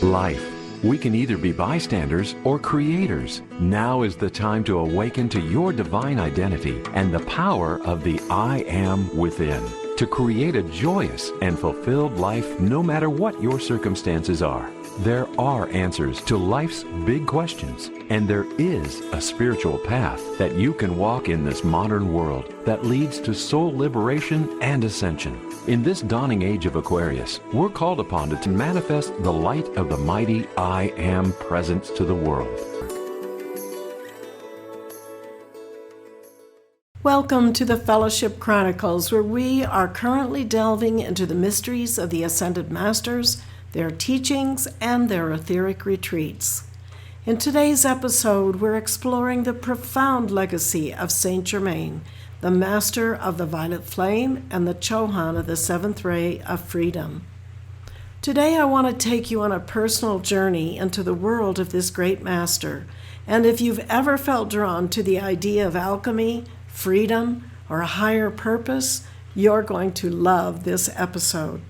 Life. We can either be bystanders or creators. Now is the time to awaken to your divine identity and the power of the I Am within, to create a joyous and fulfilled life no matter what your circumstances are. There are answers to life's big questions, and there is a spiritual path that you can walk in this modern world that leads to soul liberation and ascension. In this dawning age of Aquarius, we're called upon to manifest the light of the mighty I Am presence to the world. Welcome to the Fellowship Chronicles, where we are currently delving into the mysteries of the Ascended Masters, their teachings, and their etheric retreats. In today's episode, we're exploring the profound legacy of Saint Germain, the master of the violet flame and the Chohan of the seventh ray of freedom. Today, I want to take you on a personal journey into the world of this great master. And if you've ever felt drawn to the idea of alchemy, freedom, or a higher purpose, you're going to love this episode.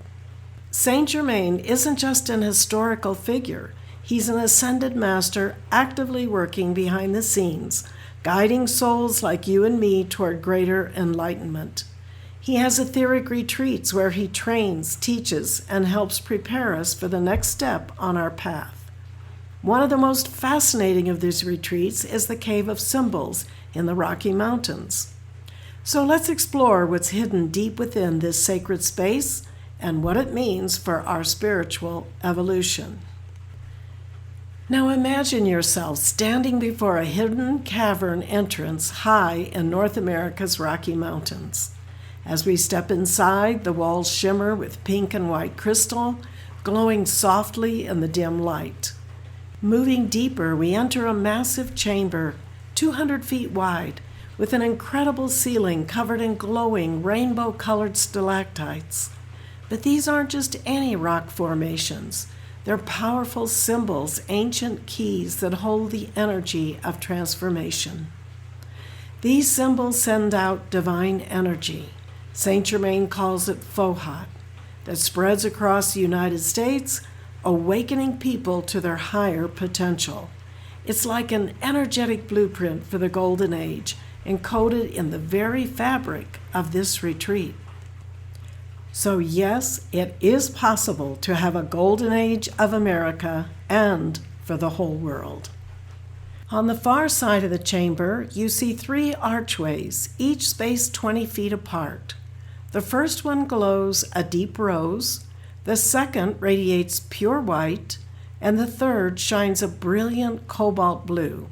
Saint Germain isn't just an historical figure. He's an ascended master actively working behind the scenes, guiding souls like you and me toward greater enlightenment. He has etheric retreats where he trains, teaches, and helps prepare us for the next step on our path. One of the most fascinating of these retreats is the Cave of Symbols in the Rocky Mountains. So let's explore what's hidden deep within this sacred space and what it means for our spiritual evolution. Now imagine yourself standing before a hidden cavern entrance high in North America's Rocky Mountains. As we step inside, the walls shimmer with pink and white crystal, glowing softly in the dim light. Moving deeper, we enter a massive chamber, 200 feet wide, with an incredible ceiling covered in glowing rainbow-colored stalactites. But these aren't just any rock formations. They're powerful symbols, ancient keys that hold the energy of transformation. These symbols send out divine energy. Saint Germain calls it Chohan, that spreads across the United States, awakening people to their higher potential. It's like an energetic blueprint for the Golden Age, encoded in the very fabric of this retreat. So yes, it is possible to have a golden age of America and for the whole world. On the far side of the chamber, you see 3 archways, each spaced 20 feet apart. The first one glows a deep rose, the second radiates pure white, and the third shines a brilliant cobalt blue.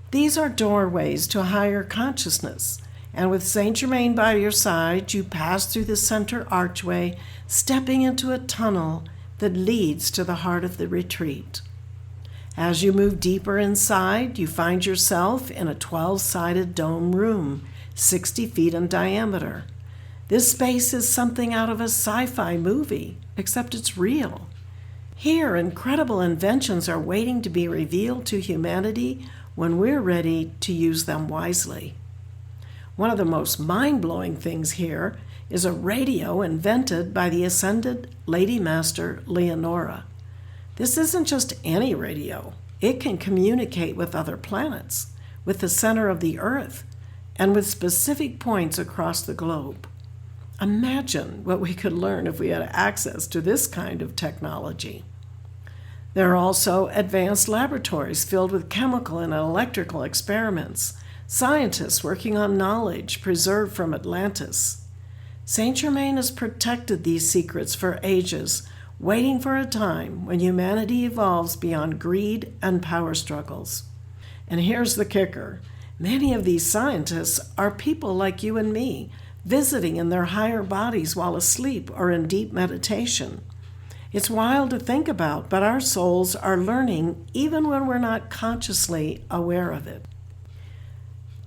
These are doorways to higher consciousness. And with Saint Germain by your side, you pass through the center archway, stepping into a tunnel that leads to the heart of the retreat. As you move deeper inside, you find yourself in a 12-sided dome room, 60 feet in diameter. This space is something out of a sci-fi movie, except it's real. Here, incredible inventions are waiting to be revealed to humanity when we're ready to use them wisely. One of the most mind-blowing things here is a radio invented by the ascended Lady Master Leonora. This isn't just any radio. It can communicate with other planets, with the center of the Earth, and with specific points across the globe. Imagine what we could learn if we had access to this kind of technology. There are also advanced laboratories filled with chemical and electrical experiments, scientists working on knowledge preserved from Atlantis. Saint Germain has protected these secrets for ages, waiting for a time when humanity evolves beyond greed and power struggles. And here's the kicker. Many of these scientists are people like you and me, visiting in their higher bodies while asleep or in deep meditation. It's wild to think about, but our souls are learning even when we're not consciously aware of it.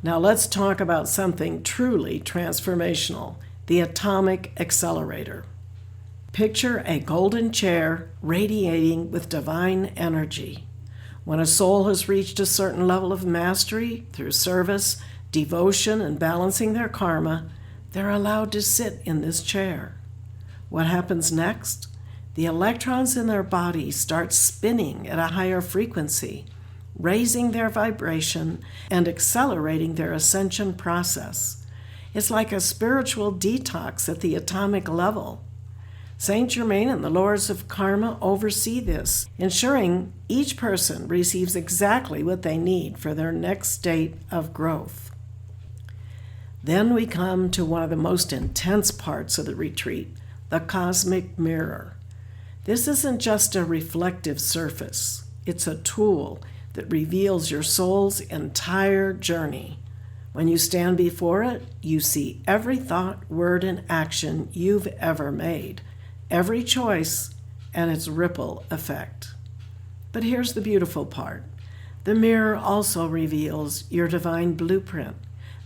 Now let's talk about something truly transformational, the atomic accelerator. Picture a golden chair radiating with divine energy. When a soul has reached a certain level of mastery through service, devotion, and balancing their karma, they're allowed to sit in this chair. What happens next? the electrons in their body start spinning at a higher frequency, raising their vibration and accelerating their ascension process. It's like a spiritual detox at the atomic level. Saint Germain and the Lords of Karma oversee this, ensuring each person receives exactly what they need for their next state of growth. Then we come to one of the most intense parts of the retreat, the cosmic mirror. This isn't just a reflective surface. It's a tool that reveals your soul's entire journey. When you stand before it, you see every thought, word, and action you've ever made, every choice, and its ripple effect. But here's the beautiful part. The mirror also reveals your divine blueprint,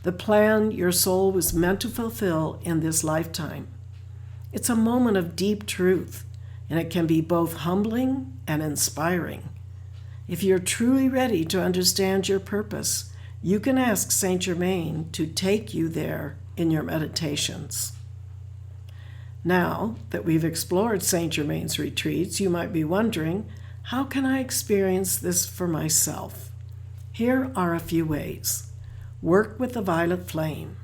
the plan your soul was meant to fulfill in this lifetime. It's a moment of deep truth, and it can be both humbling and inspiring. If you're truly ready to understand your purpose, you can ask Saint Germain to take you there in your meditations. Now that we've explored Saint Germain's retreats, you might be wondering, how can I experience this for myself? Here are a few ways. Work with the violet flame.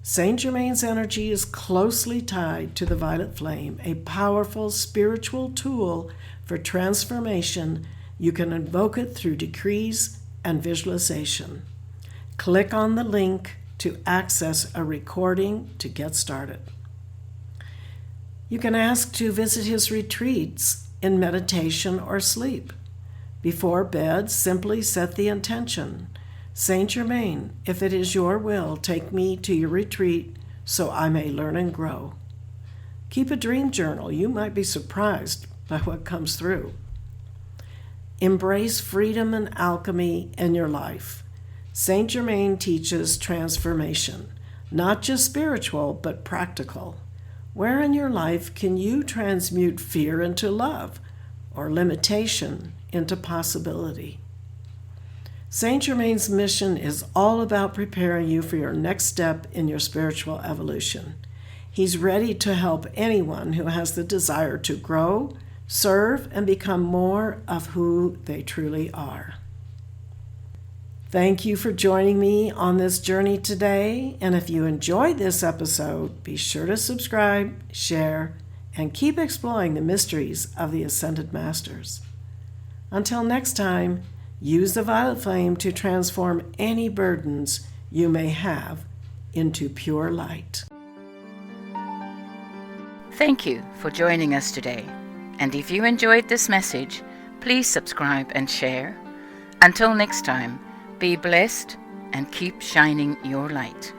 Saint Germain's energy is closely tied to the violet flame, a powerful spiritual tool for transformation. You can invoke it through decrees and visualization. Click on the link to access a recording to get started. You can ask to visit his retreats in meditation or sleep. Before bed, simply set the intention. Saint Germain, if it is your will, take me to your retreat so I may learn and grow. Keep a dream journal. You might be surprised by what comes through. Embrace freedom and alchemy in your life. Saint Germain teaches transformation, not just spiritual, but practical. Where in your life can you transmute fear into love or limitation into possibility? Saint Germain's mission is all about preparing you for your next step in your spiritual evolution. He's ready to help anyone who has the desire to grow, serve, and become more of who they truly are. Thank you for joining me on this journey today, and if you enjoyed this episode, be sure to subscribe, share, and keep exploring the mysteries of the Ascended Masters. Until next time, use the violet flame to transform any burdens you may have into pure light. Thank you for joining us today. And if you enjoyed this message, please subscribe and share. Until next time, be blessed and keep shining your light.